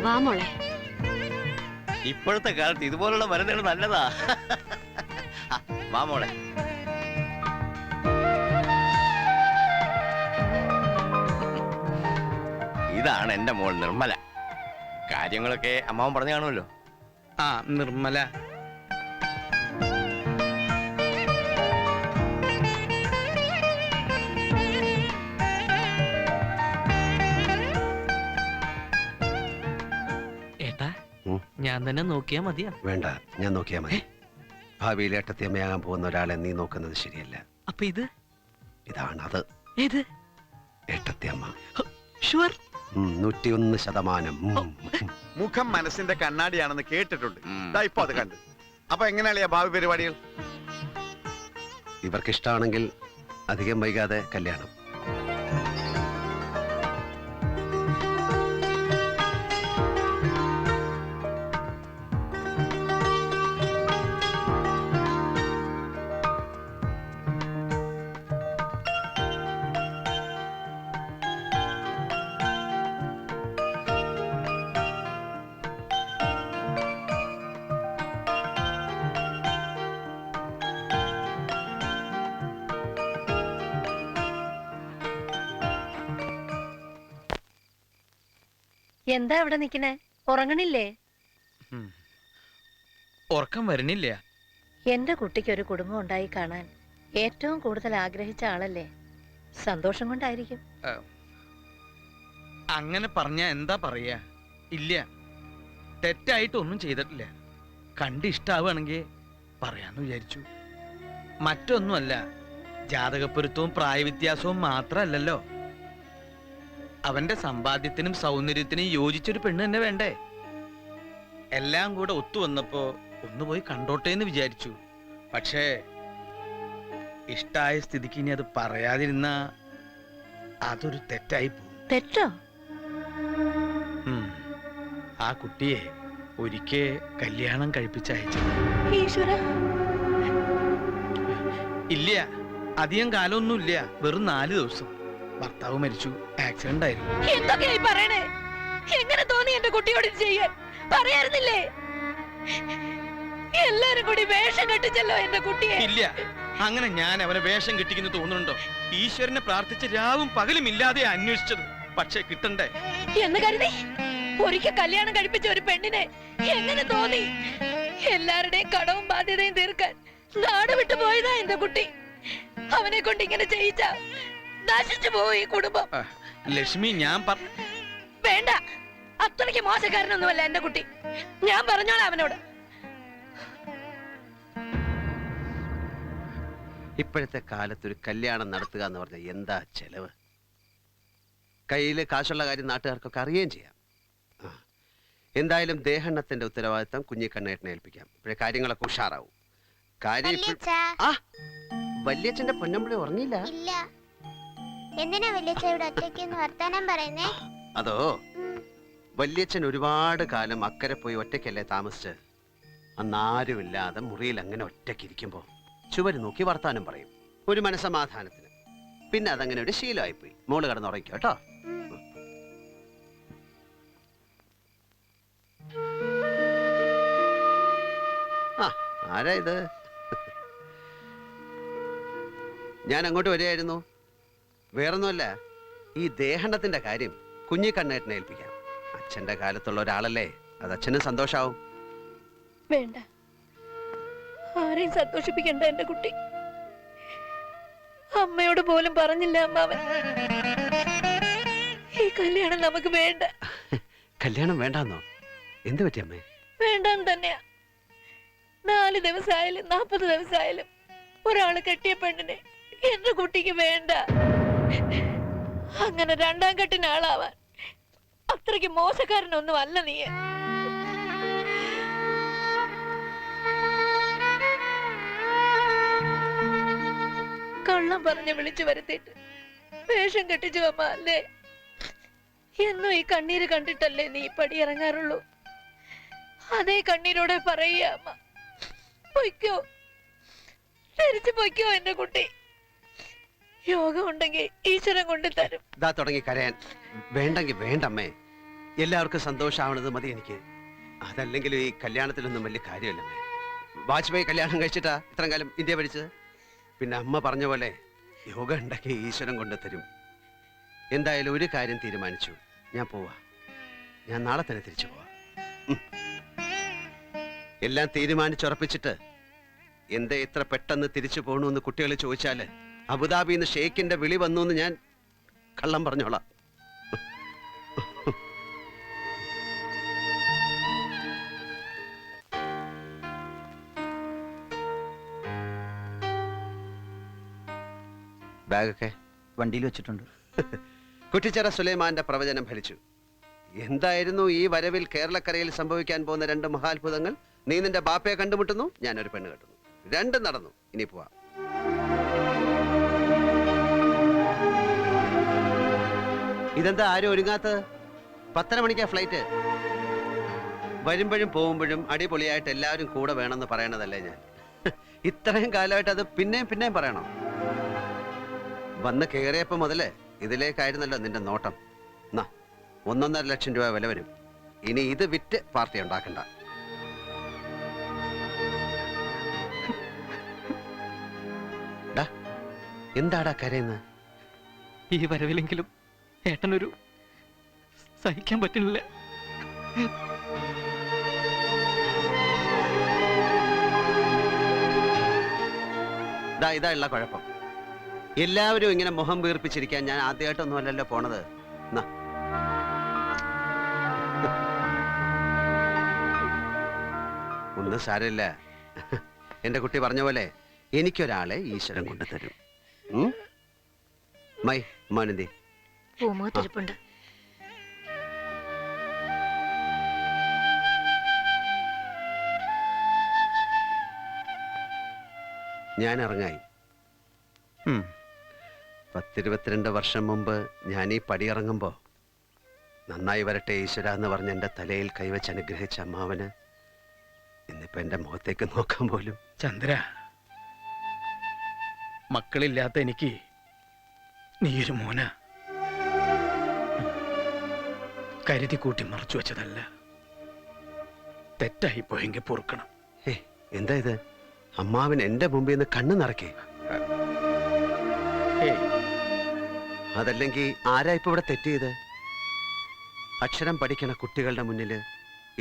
വാ മോളെ. ഇപ്പോഴത്തെ കാലത്ത് ഇതുപോലുള്ള മരുന്നുകൾ നല്ലതാ. വാ മോളെ. ഇതാണ് എന്റെ മോൾ നിർമ്മല. കാര്യങ്ങളൊക്കെ അമ്മാവൻ പറഞ്ഞു കാണുമല്ലോ. ആ, നിർമ്മല. ഏട്ടാ, ഞാൻ തന്നെ നോക്കിയാ മതിയാ? വേണ്ട, ഞാൻ നോക്കിയാ മതി. ഭാവിയിൽ ഏട്ടത്തിയമ്മയാകാൻ പോകുന്ന ഒരാളെ നീ നോക്കുന്നത് ശരിയല്ല. അപ്പൊ ഇതാണ് അത്. ഏത് ഏട്ടത്തിയമ്മ. ഷുവർ? 101%. മുഖം മനസ്സിന്റെ കണ്ണാടിയാണെന്ന് കേട്ടിട്ടുണ്ട്. ഇപ്പൊ അത് കണ്ട്. അപ്പൊ എങ്ങനെയാ ഭാവി പരിപാടികൾ? ഇവർക്ക് ഇഷ്ടമാണെങ്കിൽ അധികം വൈകാതെ കല്യാണം. എന്താ ഇവിടെ നിക്കണേ? ഉറങ്ങണില്ലേ? ഉറക്കം വരണില്ല. എന്റെ കുട്ടിക്ക് ഒരു കുടുംബം ഉണ്ടായി കാണാൻ ഏറ്റവും കൂടുതൽ ആഗ്രഹിച്ച ആളല്ലേ? സന്തോഷം കൊണ്ടായിരിക്കും. അങ്ങനെ പറഞ്ഞ എന്താ പറയാ? ഇല്ല, തെറ്റായിട്ടൊന്നും ചെയ്തിട്ടില്ല. കണ്ടിഷ്ടാവുകയാണെങ്കിൽ പറയാന്ന് വിചാരിച്ചു. മറ്റൊന്നുമല്ല, ജാതകപ്പൊരുത്തവും പ്രായവ്യത്യാസവും മാത്രല്ലല്ലോ. അവന്റെ സമ്പാദ്യത്തിനും സൗന്ദര്യത്തിനും യോജിച്ചൊരു പെണ്ണ് തന്നെ വേണ്ടേ? എല്ലാം കൂടെ ഒത്തുവന്നപ്പോ ഒന്ന് പോയി കണ്ടോട്ടെ എന്ന് വിചാരിച്ചു. പക്ഷേ ഇഷ്ടായ സ്ഥിതിക്ക് ഇനി അത് പറയാതിരുന്ന അതൊരു തെറ്റായി പോകും. തെറ്റോ? ആ കുട്ടിയെ ഒരിക്കൽ കല്യാണം കഴിപ്പിച്ചയച്ചത്. ഈശ്വര! ഇല്ല, അധികം കാലമൊന്നുമില്ല, വെറും 4 ദിവസം. ഭർത്താവ് മരിച്ചു, ആക്സിഡന്റ് ആയിരുന്നു. എന്തൊക്കെയായി പറയണേ? എങ്ങനെ തോന്നി എന്റെ കുട്ടിയോട് ചെയ്യാൻ? പറയാറുന്നില്ലേ? എല്ലാരും കൂടി വേഷം കെട്ടിച്ചല്ലോ എന്റെ കുട്ടിയെ. ഇല്ല, അങ്ങനെ ഞാൻ അവനെ വേഷം കെട്ടിക്കുന്നു തോന്നുന്നുണ്ടോ? ഈശ്വരനെ പ്രാർത്ഥിച്ച് രാവും പകലും ഇല്ലാതെ അന്വേഷിച്ചത്. പക്ഷെ കിട്ടണ്ടേ എന്ന് കരുതി ഒരിക്കൽ കല്യാണം കഴിപ്പിച്ച ഒരു പെണ്ണിനെ എങ്ങനെ തോന്നി? എല്ലാവരുടെയും കടവും ബാധ്യതയും തീർക്കാൻ നാട് വിട്ടു പോയതാ എന്റെ കുട്ടി. അവനെ കൊണ്ട് ഇങ്ങനെ ചെയ്യിച്ച നശിച്ചു പോയി കുടുംബം. ലക്ഷ്മി, ഞാൻ വേണ്ട, അത്രയ്ക്ക് മോശക്കാരനൊന്നുമല്ല എന്റെ കുട്ടി. ഞാൻ പറഞ്ഞോളാം അവനോട്. ഇപ്പോഴത്തെ കാലത്തൊരു കല്യാണം നടത്തുക എന്ന് പറഞ്ഞാൽ എന്താ ചെലവ്? കയ്യിൽ കാശുള്ള കാര്യം നാട്ടുകാർക്കൊക്കെ അറിയുകയും ചെയ്യാം. എന്തായാലും ദേഹണ്ണത്തിന്റെ ഉത്തരവാദിത്തം കുഞ്ഞിക്കണ്ണേട്ടനെ ഏൽപ്പിക്കാം. ഇപ്പോഴേ കാര്യങ്ങളൊക്കെ ഉഷാറാവും. വല്യച്ഛന്റെ പൊന്നമ്പിളി ഉറങ്ങിയില്ല? എന്തിനാ വല്യച്ഛയുടെ ഒറ്റയ്ക്ക് വർത്താനം പറയുന്നേ? അതോ, വല്യച്ഛൻ ഒരുപാട് കാലം അക്കരെ പോയി ഒറ്റയ്ക്കല്ലേ താമസിച്ച്. അന്നാരുമില്ലാതെ മുറിയിൽ അങ്ങനെ ഒറ്റയ്ക്കിരിക്കുമ്പോ ചുവര് നോക്കി വർത്താനം പറയും, ഒരു മനസമാധാനത്തിന്. പിന്നെ അതങ്ങനെ ഒരു ശീലമായിപ്പോയി. മോള് കിടന്നുറങ്ങിക്കോ കേട്ടോ. ആരാ ഇത്? ഞാൻ അങ്ങോട്ട് വരികയായിരുന്നു. വേറൊന്നുമല്ല, ഈ ദേഹണ്ണത്തിന്റെ കാര്യം കുഞ്ഞിക്കണ്ണേട്ടനെ ഏൽപ്പിക്കാം. അച്ഛന്റെ കാലത്തുള്ള ഒരാളല്ലേ, അത് അച്ഛനും സന്തോഷാവും. വേണ്ട, ആരെയും സന്തോഷിപ്പിക്കണ്ട എന്റെ കുട്ടി. അമ്മയോട് പോലും പറഞ്ഞില്ല അമ്മാവൻ. ഈ കല്യാണം നമുക്ക് വേണ്ട. കല്യാണം വേണ്ടെന്നോ? എന്ത് പറ്റി അമ്മേ? വേണ്ടെന്ന് തന്നെയാ. 4 ദിവസമായാലും 40 ദിവസമായാലും ഒരാള് കെട്ടിയ പെണ്ണിനെ എന്റെ കുട്ടിക്ക് വേണ്ട. അങ്ങനെ 2ാം കെട്ടിന് ആളാവാൻ അത്രയ്ക്ക് മോശക്കാരനൊന്നും അല്ല നീ. കള്ളം പറഞ്ഞ് വിളിച്ചു വരുത്തിയിട്ട് വേഷം കെട്ടിച്ചു അമ്മ അല്ലേ? എന്നും ഈ കണ്ണീര് കണ്ടിട്ടല്ലേ നീ പടിയിറങ്ങാറുള്ളൂ? അതേ കണ്ണീരോടെ പറയുക അമ്മ. പൊയ്ക്കോ, തിരിച്ചു പൊയ്ക്കോ എന്റെ കുട്ടി. യോഗം ഉണ്ടെങ്കിൽ ഈശ്വരൻ കൊണ്ട് തരും. ഇതാ തുടങ്ങി കരയാൻ. വേണ്ടെങ്കിൽ വേണ്ടമ്മേ. എല്ലാവർക്കും സന്തോഷമാവണത് മതി എനിക്ക്. അതല്ലെങ്കിലും ഈ കല്യാണത്തിലൊന്നും വലിയ കാര്യമല്ല. വാജ്പേയി കല്യാണം കഴിച്ചിട്ടാ ഇത്രയും കാലം ഇന്ത്യ ഭരിച്ചത്. പിന്നെ അമ്മ പറഞ്ഞ പോലെ യോഗ ഉണ്ടാക്കി ഈശ്വരൻ കൊണ്ടുതരും. എന്തായാലും ഒരു കാര്യം തീരുമാനിച്ചു, ഞാൻ പോവാ. ഞാൻ നാളെ തന്നെ തിരിച്ചു പോവാ. എല്ലാം തീരുമാനിച്ചുറപ്പിച്ചിട്ട് എന്താ ഇത്ര പെട്ടെന്ന് തിരിച്ചു പോകണമെന്ന് കുട്ടികൾ ചോദിച്ചാല് അബുദാബിന്ന് ഷെയ്ഖിന്റെ വിളി വന്നു എന്ന് ഞാൻ കള്ളം പറഞ്ഞോളാം. ബാഗൊക്കെ വണ്ടിയിൽ വെച്ചിട്ടുണ്ട്. കുറ്റിച്ചിറ സുലൈമാന്റെ പ്രവചനം ഫലിച്ചു. എന്തായിരുന്നു ഈ വരവിൽ കേരളക്കരയിൽ സംഭവിക്കാൻ പോകുന്ന രണ്ട് മഹാത്ഭുതങ്ങൾ? നീ നിന്റെ ബാപ്പയെ കണ്ടുമുട്ടുന്നു, ഞാനൊരു പെണ്ണ് കെട്ടുന്നു. രണ്ടും നടന്നു. ഇനി പോവാം. ഇതെന്താ ആരും ഒരുങ്ങാത്തത്? 10:30 മണിക്കാ ഫ്ലൈറ്റ്. വരുമ്പോഴും പോകുമ്പോഴും അടിപൊളിയായിട്ട് എല്ലാവരും കൂടെ വേണമെന്ന് പറയണതല്ലേ ഞാൻ. ഇത്രയും കാലമായിട്ട് അത് പിന്നെയും പറയണോ? വന്ന് കയറിയപ്പോ മുതലേ ഇതിലേക്കായിരുന്നല്ലോ നിന്റെ നോട്ടം. 1.5 ലക്ഷം രൂപ വില വരും. ഇനി ഇത് വിറ്റ് പാർട്ടി ഉണ്ടാക്കണ്ട. എന്താടാ കരയുന്നത്? ഈ വരവിലെങ്കിലും ഏട്ടനൊരു സഹിക്കാൻ പറ്റുന്നില്ല. ഇതാ ഉള്ള കുഴപ്പം. എല്ലാവരും ഇങ്ങനെ മുഖം വീർപ്പിച്ചിരിക്കാൻ ഞാൻ ആദ്യമായിട്ടൊന്നും അല്ലല്ലോ പോണത്. ഒന്നും സാരമില്ല. എന്റെ കുട്ടി പറഞ്ഞ പോലെ എനിക്കൊരാളെ ഈശ്വരൻ കൊണ്ടുതരും. മൈ മോനന്തി പൂമോത്തിരിപ്പുണ്ട്. ഞാൻ ഇറങ്ങായി. 10-22 വർഷം മുമ്പ് ഞാൻ ഈ പടിയിറങ്ങുമ്പോ നന്നായി വരട്ടെ ഈശ്വര എന്ന് പറഞ്ഞ് എന്റെ തലയിൽ കൈവച്ച് അനുഗ്രഹിച്ച അമ്മാവന് ഇന്നിപ്പോ എന്റെ മുഖത്തേക്ക് നോക്കാൻ പോലും. ചന്ദ്ര, മക്കളില്ലാത്ത എനിക്ക് നീയൊരു മോന. കരുതി കൂട്ടി മറച്ചു വെച്ചതല്ല. തെറ്റായി പോയെങ്കിൽ പൊറുക്കണം. എന്താ ഇത്? അമ്മാവൻ എന്റെ മുമ്പിൽ നിന്ന് കണ്ണു നിറയ്ക്കേ. അതല്ലെങ്കിൽ ആരാ ഇപ്പൊ ഇവിടെ തെറ്റിയത്? അക്ഷരം പഠിക്കണ കുട്ടികളുടെ മുന്നില്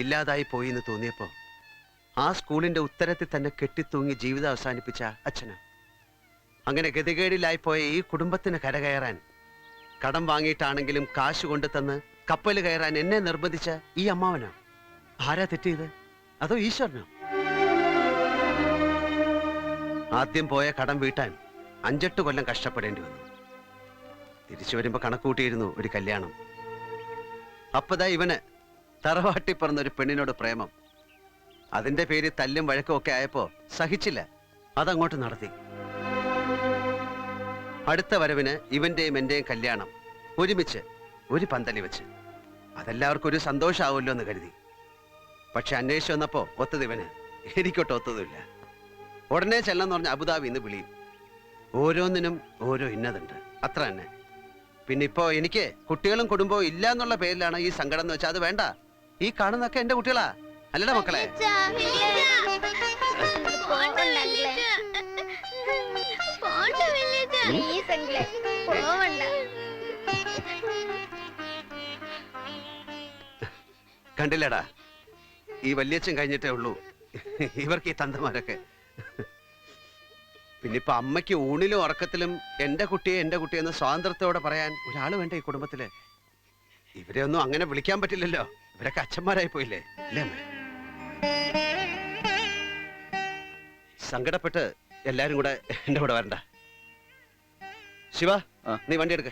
ഇല്ലാതായി പോയി എന്ന് തോന്നിയപ്പോ ആ സ്കൂളിന്റെ ഉത്തരത്തിൽ തന്നെ കെട്ടിത്തൂങ്ങി ജീവിതം അവസാനിപ്പിച്ച അച്ഛന്, അങ്ങനെ ഗതികേടിലായിപ്പോയ ഈ കുടുംബത്തിന് കരകയറാൻ കടം വാങ്ങിയിട്ടാണെങ്കിലും കാശ് കൊണ്ടു തന്ന് കപ്പൽ കയറാൻ എന്നെ നിർബന്ധിച്ച ഈ അമ്മാവനോ? ആരാ തെറ്റിയത്? അതോ ഈശ്വരനോ? ആദ്യം പോയ കടം വീട്ടാൻ 5-8 കൊല്ലം കഷ്ടപ്പെടേണ്ടി വന്നു. തിരിച്ചു വരുമ്പോ കണക്കൂട്ടിയിരുന്നു ഒരു കല്യാണം. അപ്പതാ ഇവന് തറവാട്ടി പറഞ്ഞൊരു പെണ്ണിനോട് പ്രേമം. അതിന്റെ പേര് തല്ലും വഴക്കും ഒക്കെ ആയപ്പോ സഹിച്ചില്ല, അതങ്ങോട്ട് നടത്തി. അടുത്ത വരവിന് ഇവന്റെയും എന്റെയും കല്യാണം ഒരുമിച്ച് ഒരു പന്തലി വെച്ച്. അതെല്ലാവർക്കും ഒരു സന്തോഷമാവുമല്ലോ എന്ന് കരുതി. പക്ഷെ അന്വേഷിച്ചു വന്നപ്പോ ഒത്തത് ഇവന്, എനിക്കൊട്ട് ഒത്തതുമില്ല. ഉടനെ ചെല്ലെന്ന് പറഞ്ഞ അബുദാബിന്ന് വിളിയും. ഓരോന്നിനും ഓരോ ഇന്നതുണ്ട്, അത്ര തന്നെ. പിന്നെ ഇപ്പോ എനിക്ക് കുട്ടികളും കുടുംബവും ഇല്ല എന്നുള്ള പേരിലാണ് ഈ സങ്കടം എന്ന് വെച്ചാൽ അത് വേണ്ട. ഈ കാണുന്നൊക്കെ എന്റെ കുട്ടികളാ, അല്ലടാ മക്കളെ? കണ്ടില്ലടാ, ഈ വല്യച്ഛൻ കഴിഞ്ഞിട്ടേ ഉള്ളൂ ഇവർക്ക് ഈ തന്തമാരൊക്കെ. പിന്നിപ്പോ അമ്മയ്ക്ക് ഊണിലും ഉറക്കത്തിലും എന്റെ കുട്ടിയെന്ന് സ്വാതന്ത്ര്യത്തോടെ പറയാൻ ഒരാൾ വേണ്ട ഈ കുടുംബത്തില്. ഇവരെ ഒന്നും അങ്ങനെ വിളിക്കാൻ പറ്റില്ലല്ലോ, ഇവരൊക്കെ അച്ഛന്മാരായി പോയില്ലേ, അല്ലേ അമ്മ? സങ്കടപ്പെട്ട് എല്ലാരും കൂടെ എന്റെ കൂടെ വരണ്ട. ശിവ, നീ വണ്ടി എടുക്ക.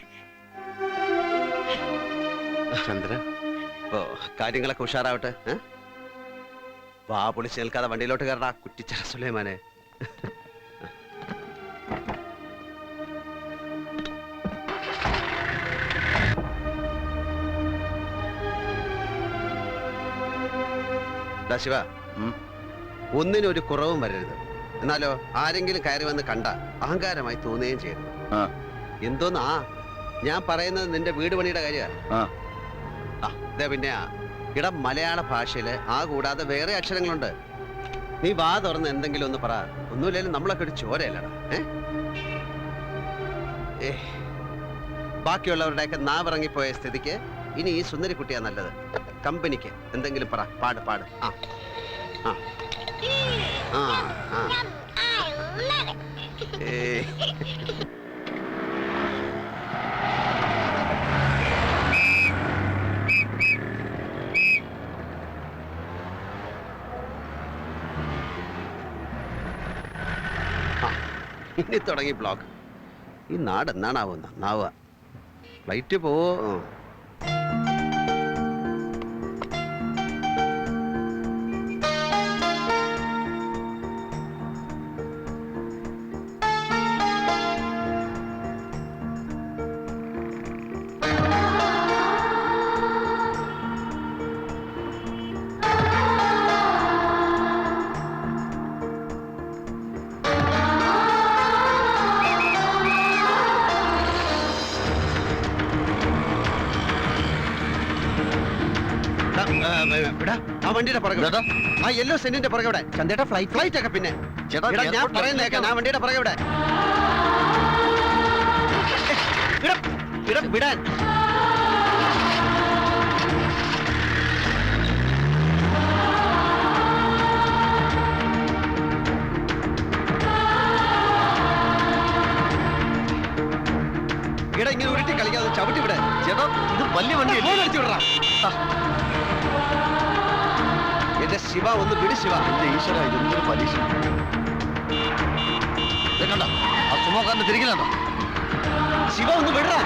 ചന്ദ്ര, ഓ കാര്യങ്ങളൊക്കെ ഉഷാറാവട്ടെ. വാ പൊളിച്ച് നിൽക്കാതെ വണ്ടിയിലോട്ട് കയറടാ കുറ്റിച്ചിറ സുലൈമാനെ. ശിവ, ഒന്നിനൊരു കുറവും വരരുത്. എന്നാലോ ആരെങ്കിലും കയറി വന്ന് കണ്ട അഹങ്കാരമായി തോന്നുകയും ചെയ്യരുത്. എന്തോന്നാ ഞാൻ പറയുന്നത്? നിന്റെ വീട് പണിയുടെ കാര്യമാണ്. ദേ പിന്നെ ഇട മലയാള ഭാഷയില് ആ കൂടാതെ വേറെ അക്ഷരങ്ങളുണ്ട്. നീ വാ തുറന്ന് എന്തെങ്കിലും ഒന്ന് പറ. ഒന്നുമില്ലെങ്കിലും നമ്മളൊക്കെ ഒരു ചോരയല്ലടാ. ബാക്കിയുള്ളവരുടെയൊക്കെ നാവിറങ്ങിപ്പോയ സ്ഥിതിക്ക് ഇനി ഈ സുന്ദരി കുട്ടിയാ നല്ലത്. കമ്പനിക്ക് എന്തെങ്കിലും പറ. പാട് പാട്. ആ ആ ആ ആ ഏയ്. ഇനി തുടങ്ങി ബ്ലോക്ക്. ഈ നാട് എന്നാണാവോ നന്നാവുക? ഫ്ലൈറ്റ് പോവോ? ആ വണ്ടിയുടെ പുറകെ ആ യെല്ലോ സെന്റിന്റെ പുറകെ ഇവിടെ ചന്തേട്ടാ ഫ്ലൈറ്റ് ഒക്കെ പിന്നെ ഞാൻ പറയുന്നേക്കാം. ആ വണ്ടിയുടെ പുറകെ ഇവിടെ വിടാൻ. ഇവിടെ ഇങ്ങനെ ഉരുട്ടി കളിക്കാതെ ചവിട്ടി വിടെ. ചേട്ടാ ഇത് വലിയ വണ്ടി അടിച്ചു വിടറാ. എന്റെ ശിവ ഒന്ന് വിട് ശിവ. എന്റെ ഈശ്വര ഇതെന്തൊരു പരീക്ഷ. കണ്ട ആ സുമോക്കാരന്റെ തിരിക്കലുണ്ടോ? ശിവ ഒന്ന് വിടറാ.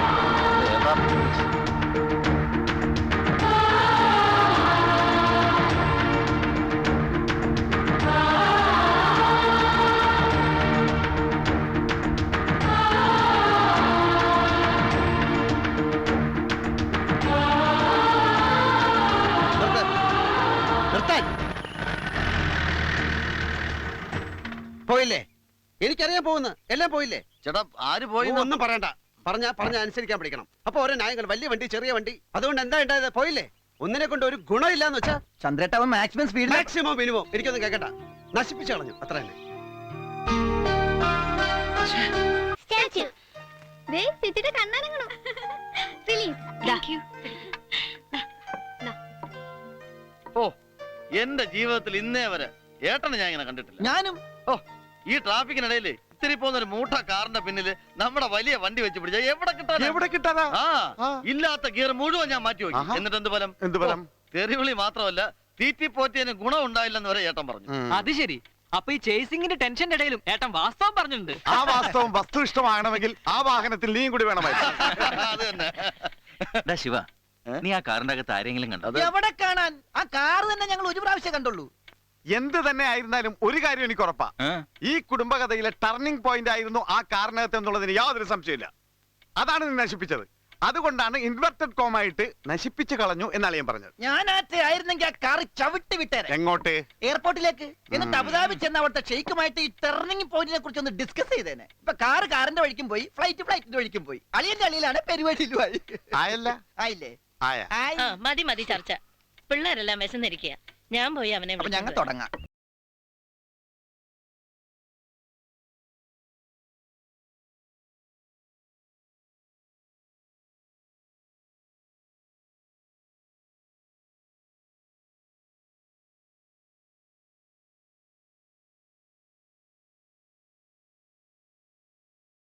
പോയില്ലേ? എനിക്കറിയാൻ പോകുന്നു. എല്ലാം പോയില്ലേ? ചേട്ടാ ആര് പോയി? ഒന്നും പറയണ്ട. പറഞ്ഞ അനുസരിക്കാൻ പഠിക്കണം. അപ്പൊ ഓരോ ന്യായങ്ങൾ, വലിയ വണ്ടി ചെറിയ വണ്ടി, അതുകൊണ്ട് എന്താ ഉണ്ടായത്? പോയില്ലേ? ഒന്നിനെ കൊണ്ട് ഒരു ഗുണമില്ലാന്ന് വെച്ചാ ചന്ദ്രേട്ട മാക്സിമം സ്പീഡ് മാക്സിമം മിനിമം. എനിക്കൊന്നും കേൾക്കണ്ട. നശിപ്പിച്ചു കളഞ്ഞു, അത്ര തന്നെ. സ്റ്റാച്ചു ദേ സിറ്റിയുടെ കണ്ണാനങ്ങണോ റിലീസ്. ഓ എന്റെ ജീവിതത്തിൽ ഇന്നേ വരെ ഏട്ടനെ ഞാൻ ഇങ്ങനെ കണ്ടിട്ടില്ല. ഞാനും ഓ ഈ ട്രാഫിക്കിനിടയില് ഇത്തിരി പോകുന്ന ഒരു മൂട്ട കാറിന്റെ പിന്നില് നമ്മുടെ വലിയ വണ്ടി വെച്ച് പിടിച്ച എവിടെ കിട്ടാനാ? ഇല്ലാത്ത ഗിയർ മുഴുവൻ ഞാൻ മാറ്റി വെക്കും. ആഹാ. എന്നിട്ട് എന്ത് ഫലം? എന്ത് ഫലം? തെറിവിളി മാത്രമല്ല തീറ്റി പോറ്റിയതിന് ഗുണം ഉണ്ടായില്ലെന്ന് വരെ ഏട്ടൻ പറഞ്ഞു. അത് ശരി. അപ്പൊ ഈ ചേസിംഗിന്റെ ടെൻഷന്റെ ഇടയിലും ഏട്ടൻ വാസ്തവം പറഞ്ഞിട്ടുണ്ട്. ആ വാസ്തവം വസ്തുനിഷ്ഠമാകണമെങ്കിൽ ആ വാഹനത്തിൽ നീയും കൂടി വേണമായിരുന്നു. അത് തന്നെ. ശിവ, നീ ആ കാറിന്റെ അകത്ത് ആരെങ്കിലും കണ്ടോ? എവിടെ കാണാൻ? ആ കാർ തന്നെ ഞങ്ങൾ ഒരു പ്രാവശ്യം കണ്ടുള്ളൂ. എന്ത് തന്നെ ആയിരുന്നാലും ഒരു കാര്യം എനിക്ക് ഉറപ്പാ. ഈ കുടുംബകഥയിലെ ടർണിംഗ് പോയിന്റ് ആയിരുന്നു ആ കാറിനകത്ത് എന്നുള്ളതിന് യാതൊരു സംശയമില്ല. അതാണ് നീ നശിപ്പിച്ചത്. അതുകൊണ്ടാണ് ഇൻവെർട്ടഡ് കോമായിട്ട് നശിപ്പിച്ചു കളഞ്ഞു എന്നാണ് ഞാൻ പറഞ്ഞത്. ഞാനകത്ത് ആയിരുന്നെങ്കിൽ ആ കാർ ചവിട്ടി വിട്ടേരെ. എങ്ങോട്ട്? എയർപോർട്ടിലേക്ക്. എന്നിട്ട് അബുദാബി ചെന്ന് അവിടുത്തെ ഷെയ്ക്കുമായിട്ട് ഈ ടേണിംഗ് പോയിന്റിനെ കുറിച്ച് ഒന്ന് ഡിസ്കസ് ചെയ്തേനെ. ഇപ്പൊ കാറിന്റെ വഴിക്കും പോയി, ഫ്ലൈറ്റിന്റെ വഴിക്കും പോയി. അളിയന്റെ അളിയിലാണ് പരിപാടിയിലുമായി. ആയല്ല? ആയില്ലേ? ആയ. ആയി. മതി ചർച്ച. പിള്ളേരെല്ലാം വിശന്നിരിക്കുക. ഞാൻ പോയി അവനെ അപ്പൊ ഞങ്ങൾ തുടങ്ങാം.